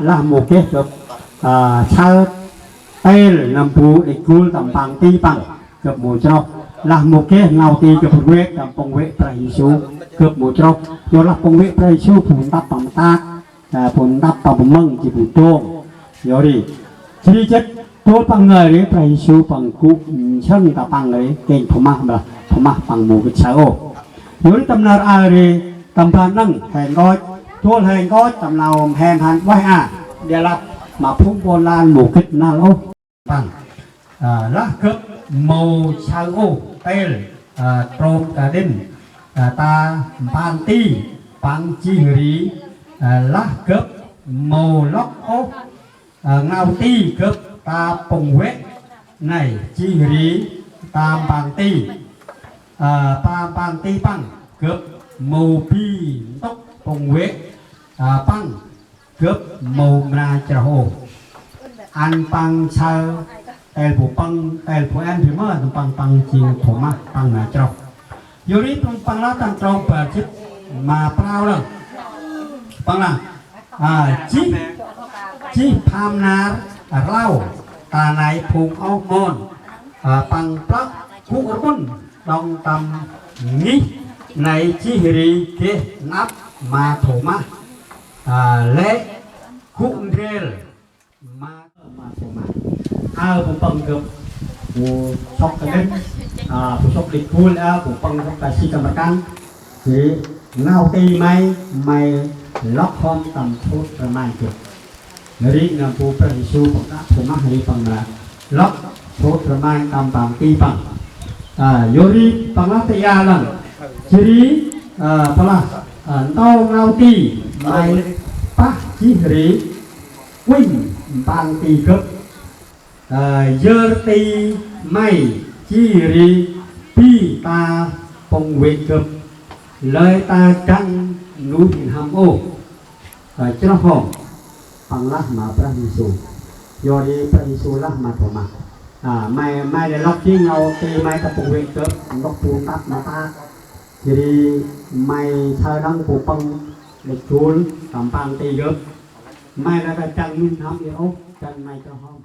là một cái được sao tên làm phụ để cứu tầm bằng ti bằng cướp một trâu là một cái nào ti cướp một quét tầm phong quét trai số cướp một trâu do là phong quét trai số phun đắp bằng ta phun đắp bằng măng chỉ phun trâu do đi chỉ chất tốt bằng người đấy trai số bằng cụ chân ta bằng đấy kênh phun măng bằng một cái sao nếu tầm nào ai đi tầm phàn năng hẹn coi thua hẹn coi tầm nào hẹn hẹn quayเดี๋ยวเรามาพุ่งโบราณหมู่คิดนาโลปังลักเกิดโมชาโอเตลตรมกระดิ่งตาปานตีปังจีรีลักเกิดโมล็อกโอเงาตีเกิดตาปงเวทในจีรีตามปังตีตามปังตีปังเกิดโมปีตกปงเวทปังเกือบโมนาจะโหอันปังชาแต่ผู้ปังแต่ผู้แอนถึงเมื่อปังปังจริงผมมาปังนาจะอยู่นี่ปังแล้วตั้งตรงเปิดชิดมาเปล่าเลยปังละจีพามนาเล่าตาไหนพุงเอามอนปังปลักคุกรุ่นดองตำนี้ในจีรีเกนับมาผมมาเละคุกเรลมาผมมาผมปังกับผู้ชกกันเล่นผู้ชกเด็กพูดแล้วผมปังกับการชี้กรรมการที่เงาตีไม่ล็อกคอมต่ำทุกประมาณเกือบนี่งานผู้ประดิษฐ์ผมมาให้ปังมาล็อกทุกประมาณต่ำตีปังโยรีปังรัตยาลังชีรีพละเต้าเงาตีไม่ปักจีรีวิ่งบางตีเกิดเยอตีไม่จีรีปีตาปงเวเกิดเลยตาจังนุ่นหำโอเจ้าห้องฟังละมาพระยิสุโยดีพระยิสุละมาถมาไม่ได้ล็อกที่เงาตีไม่ตะปงเวเกิดล็อกปูนตัดมาตาจีรีไม่เธอนั่งปูปังเด็กชูนตำปังตีเยอะไม่แล้วก็จังมินทำเดียวจังไม่เจ้าห้อง